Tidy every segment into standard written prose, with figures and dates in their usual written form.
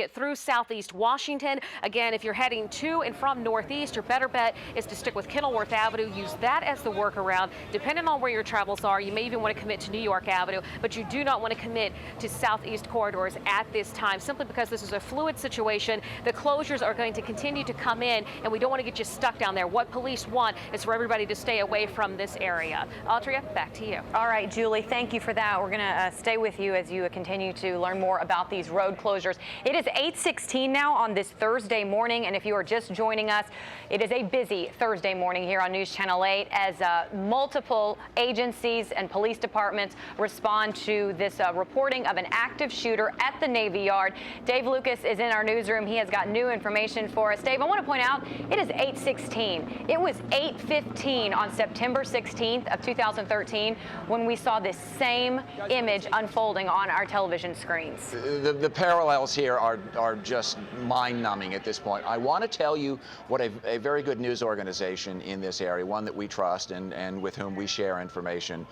Get through southeast Washington. Again, if you're heading to and from northeast, your better bet is to stick with Kenilworth Avenue. Use that as the workaround. Depending on where your travels are, you may even want to commit to New York Avenue, but you do not want to commit to southeast corridors at this time, simply because this is a fluid situation. The closures are going to continue to come in, and we don't want to get you stuck down there. What police want is for everybody to stay away from this area. Audrey, back to you. All right, Julie, thank you for that. We're going to stay with you as you continue to learn more about these road closures. It is 8:16 now on this Thursday morning, and if you are just joining us, it is a busy Thursday morning here on News Channel 8 as multiple agencies and police departments respond to this reporting of an active shooter at the Navy Yard. Dave Lucas is in our newsroom. He has got new information for us. Dave, I want to point out it is 8:16. It was 8:15 on September 16th of 2013 when we saw this same image unfolding on our television screens. The parallels here are just mind-numbing at this point. I want to tell you what a very good news organization in this area, one that we trust and with whom we share information,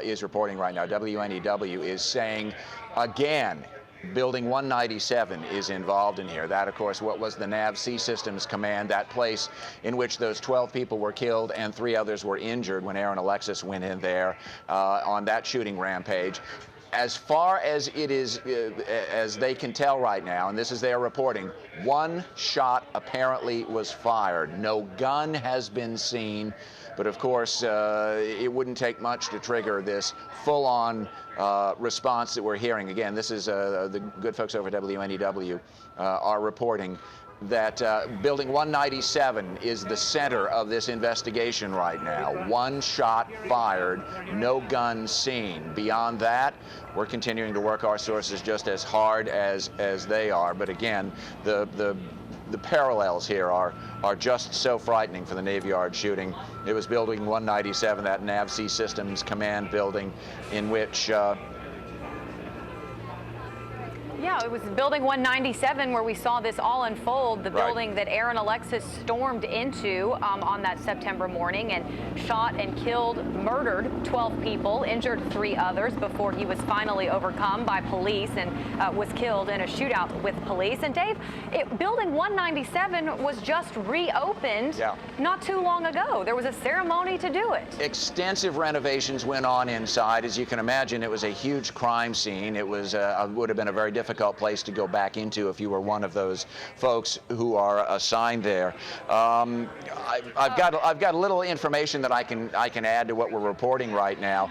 is reporting right now. WNEW is saying again, Building 197 is involved in here. That, of course, what was the NAVC Systems Command, that place in which those 12 people were killed and 3 others were injured when Aaron Alexis went in there on that shooting rampage. As far as it is, as they can tell right now, and this is their reporting, 1 shot apparently was fired. No gun has been seen, but of course, it wouldn't take much to trigger this full-on response that we're hearing. Again, this is the good folks over at WNEW are reporting that Building 197 is the center of this investigation right now. 1 shot fired, no gun seen. Beyond that, we're continuing to work our sources just as hard as they are. But again, the parallels here are just so frightening for the Navy Yard shooting. It was Building 197, that NAVC Systems Command building, in which yeah, it was Building 197 where we saw this all unfold, the building that Aaron Alexis stormed into on that September morning and shot and killed, murdered 12 people, injured 3 others before he was finally overcome by police and was killed in a shootout with police. And Dave, Building 197 was just reopened not too long ago. There was a ceremony to do it. Extensive renovations went on inside. As you can imagine, it was a huge crime scene. It was would have been a very difficult place to go back into if you were one of those folks who are assigned there. I've got a little information that I can add to what we're reporting right now.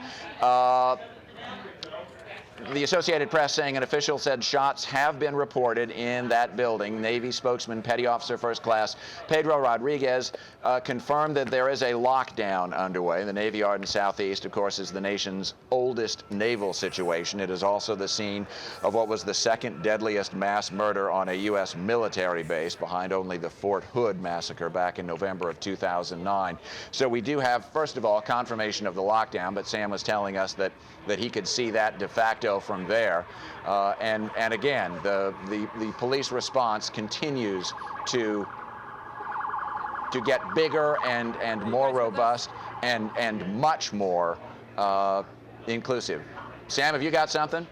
The Associated Press saying an official said shots have been reported in that building. Navy spokesman, Petty Officer First Class Pedro Rodriguez confirmed that there is a lockdown underway. The Navy Yard in Southeast, of course, is the nation's oldest naval situation. It is also the scene of what was the 2nd deadliest mass murder on a U.S. military base, behind only the Fort Hood massacre back in November of 2009. So we do have, first of all, confirmation of the lockdown, but Sam was telling us that he could see that de facto from there. And again, the police response continues to get bigger and more robust and much more inclusive. Sam, have you got something?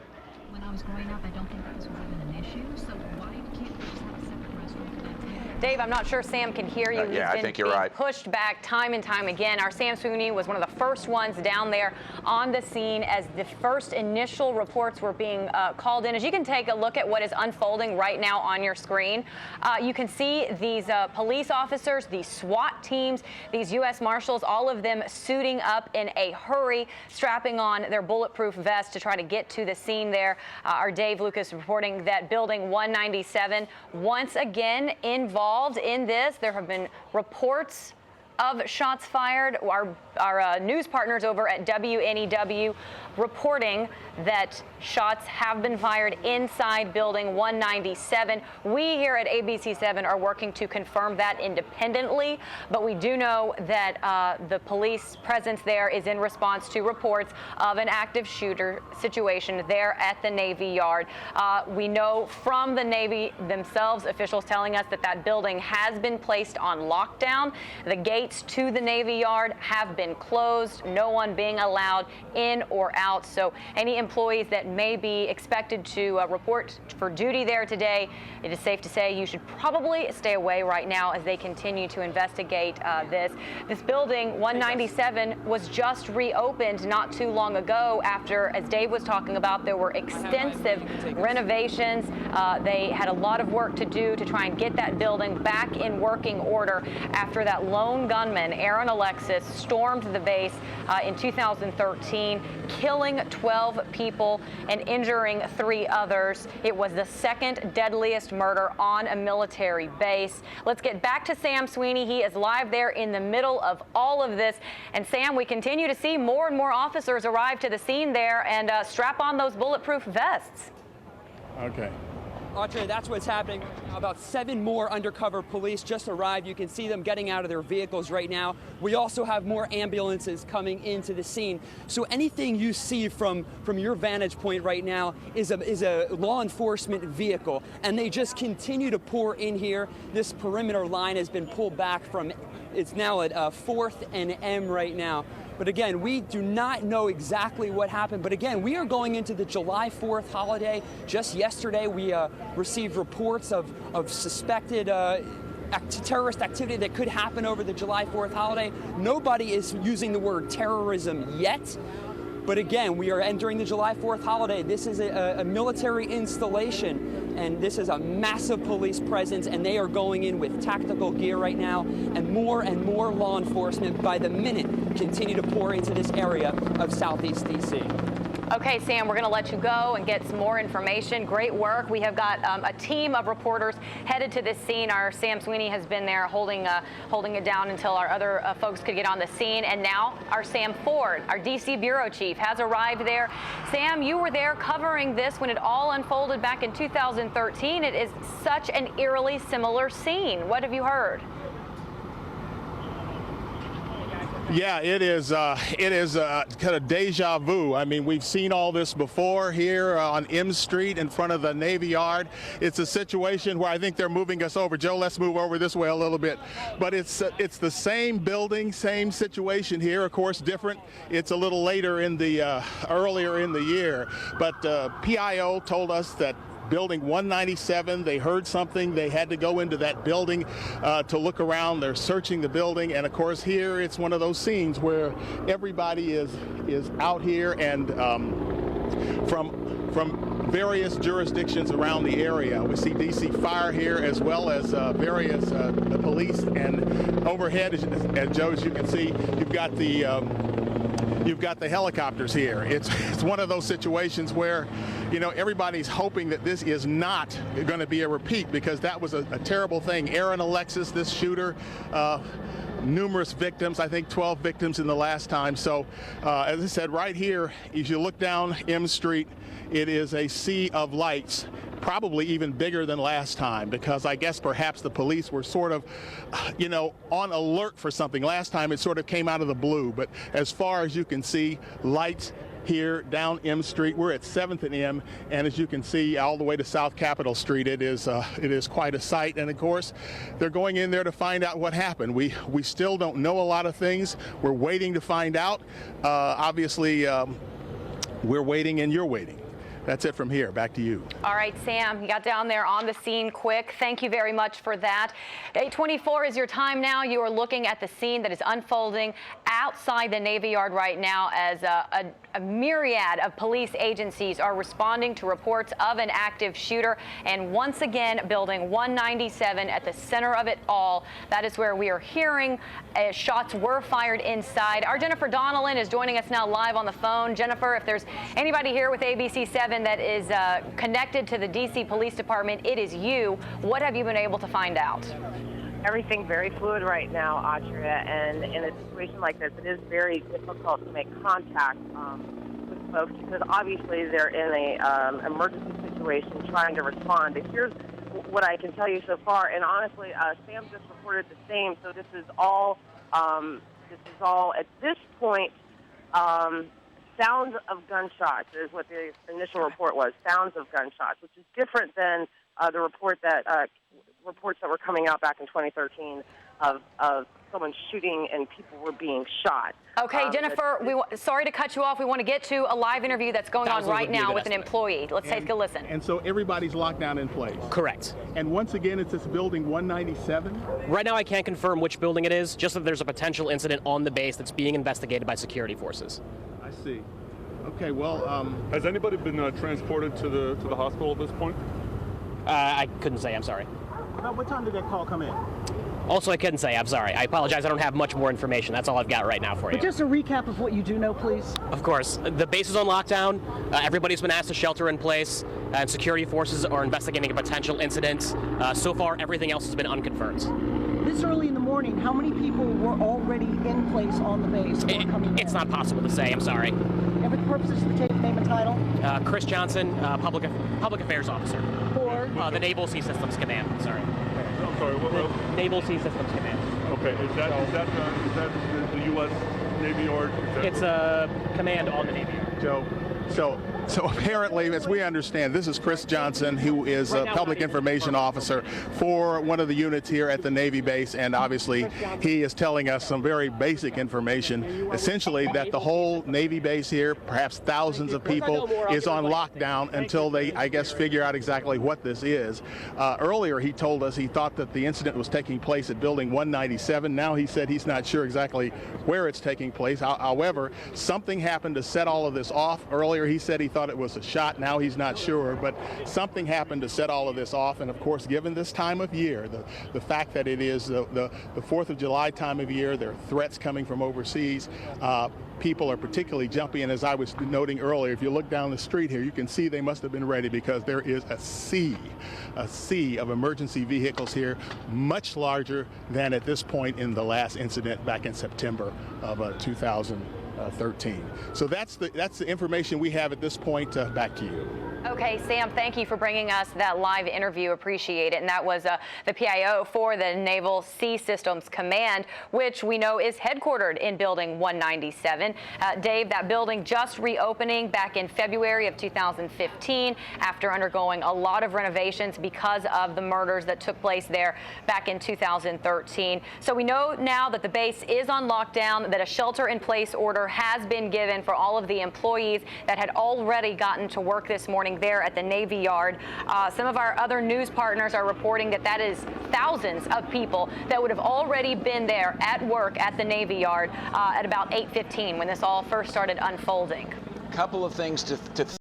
When I was growing up, I don't think that this was even an issue, so why can't we just have a separate restaurant for that too? Dave, I'm not sure Sam can hear you. Yeah, I think you're right. Pushed back time and time again. Our Sam Sweeney was one of the first ones down there on the scene as the first initial reports were being called in. As you can take a look at what is unfolding right now on your screen, you can see these police officers, these SWAT teams, these U.S. Marshals, all of them suiting up in a hurry, strapping on their bulletproof vests to try to get to the scene there. Our Dave Lucas reporting that Building 197 once again involved in this. There have been reports of shots fired. Our news partners over at WNEW reporting that shots have been fired inside Building 197. We here at ABC7 are working to confirm that independently, but we do know that the police presence there is in response to reports of an active shooter situation there at the Navy Yard. We know from the Navy themselves, officials telling us that that building has been placed on lockdown. The gates gates to the Navy Yard have been closed, no one being allowed in or out. So any employees that may be expected to report for duty there today, it is safe to say you should probably stay away right now as they continue to investigate this. This building, 197, was just reopened not too long ago after, as Dave was talking about, there were extensive renovations. They had a lot of work to do to try and get that building back in working order after that lone gunman, Aaron Alexis, stormed the base in 2013, killing 12 people and injuring 3 others. It was the second deadliest murder on a military base. Let's get back to Sam Sweeney. He is live there in the middle of all of this. And Sam, we continue to see more and more officers arrive to the scene there and strap on those bulletproof vests. Okay. Audrey, that's what's happening right now. About 7 more undercover police just arrived. You can see them getting out of their vehicles right now. We also have more ambulances coming into the scene. So anything you see from your vantage point right now is a law enforcement vehicle. And they just continue to pour in here. This perimeter line has been pulled back from, it's now at 4th and M right now. But again, we do not know exactly what happened. But again, we are going into the July 4th holiday. Just yesterday, we received reports of suspected terrorist activity that could happen over the July 4th holiday. Nobody is using the word terrorism yet. But again, we are entering the July 4th holiday. This is a military installation, and this is a massive police presence, and they are going in with tactical gear right now, and more law enforcement by the minute continue to pour into this area of Southeast D.C. Okay, Sam, we're going to let you go and get some more information. Great work. We have got a team of reporters headed to this scene. Our Sam Sweeney has been there holding it down until our other folks could get on the scene. And now our Sam Ford, our D.C. bureau chief, has arrived there. Sam, you were there covering this when it all unfolded back in 2013. It is such an eerily similar scene. What have you heard? Yeah, it is kind of deja vu. I mean, we've seen all this before here on M Street in front of the Navy Yard. It's a situation where I think they're moving us over. Joe, let's move over this way a little bit. But it's the same building, same situation here. Of course, different. It's a little later in the earlier in the year. But PIO told us that Building 197, they heard something. They had to go into that building to look around. They're searching the building. And of course, here it's one of those scenes where everybody is out here and from various jurisdictions around the area. We see DC Fire here as well as various police. And overhead, as Joe, as you can see, you've got the helicopters here. It's one of those situations where, you know, everybody's hoping that this is not going to be a repeat, because that was a terrible thing. Aaron Alexis, this shooter, numerous victims, I think 12 victims in the last time. So as I said, right here, as you look down M Street, it is a sea of lights, probably even bigger than last time, because I guess perhaps the police were sort of, you know, on alert for something. Last time it sort of came out of the blue, but as far as you can see, lights here down M Street. We're at 7th and M, and as you can see, all the way to South Capitol Street, it is quite a sight. And of course, they're going in there to find out what happened. We still don't know a lot of things. We're waiting to find out. Obviously, we're waiting and you're waiting. That's it from here. Back to you. All right, Sam, you got down there on the scene quick. Thank you very much for that. 8:24 is your time now. You are looking at the scene that is unfolding outside the Navy Yard right now as a myriad of police agencies are responding to reports of an active shooter. And once again, building 197 at the center of it all. That is where we are hearing shots were fired inside. Our Jennifer Donnellan is joining us now live on the phone. Jennifer, if there's anybody here with ABC7 that is connected to the D.C. Police Department, it is you. What have you been able to find out? Everything very fluid right now, Audrey, and in a situation like this, it is very difficult to make contact with folks because obviously they're in a emergency situation trying to respond. But here's what I can tell you so far, and honestly, Sam just reported the same. So this is all at this point. Sounds of gunshots is what the initial report was. Sounds of gunshots, which is different than the reports that were coming out back in 2013 of someone shooting and people were being shot. Okay, Jennifer, sorry to cut you off. We want to get to a live interview that's going on right now with an employee. Let's take a listen. And so everybody's locked down in place. Correct. And once again, it's this building 197. Right now, I can't confirm which building it is, just that there's a potential incident on the base that's being investigated by security forces. I see. Okay, well, has anybody been transported to the hospital at this point? I couldn't say, I'm sorry. about what time did that call come in? Also, I couldn't say, I'm sorry. I apologize, I don't have much more information. That's all I've got right now for you. But just a recap of what you do know, please. Of course. The base is on lockdown. Everybody's been asked to shelter in place, and security forces are investigating a potential incident. So far, everything else has been unconfirmed. This early in the morning, how many people were already in place on the base? It's not possible to say, I'm sorry. And for the purposes of the tape, name and title? Chris Johnson, Public Affairs Officer. For? The Naval Sea Systems Command, sorry. I'm sorry, what? Naval Sea Systems Command. Okay, is that the U.S. Navy Yard? It's a command on the Navy Yard. So apparently, as we understand, this is Chris Johnson, who is a public information officer for one of the units here at the Navy base, and obviously he is telling us some very basic information, essentially that the whole Navy base here, perhaps thousands of people, is on lockdown until they, I guess, figure out exactly what this is. Earlier he told us he thought that the incident was taking place at building 197. Now he said he's not sure exactly where it's taking place. However, something happened to set all of this off. Earlier he said he thought it was a shot. Now he's not sure, but something happened to set all of this off. And of course, given this time of year, the fact that it is the 4th of July time of year, there are threats coming from overseas. People are particularly jumpy, and as I was noting earlier, if you look down the street here, you can see they must have been ready, because there is a sea of emergency vehicles here, much larger than at this point in the last incident back in September of 2013. So that's the information we have at this point. Back to you. Okay, Sam, thank you for bringing us that live interview. Appreciate it. And that was the PIO for the Naval Sea Systems Command, which we know is headquartered in Building 197. Dave, that building just reopening back in February of 2015 after undergoing a lot of renovations because of the murders that took place there back in 2013. So we know now that the base is on lockdown, that a shelter-in-place order has been given for all of the employees that had already gotten to work this morning there at the Navy Yard. Some of our other news partners are reporting that is thousands of people that would have already been there at work at the Navy Yard at about 8:15 when this all first started unfolding. Couple of things to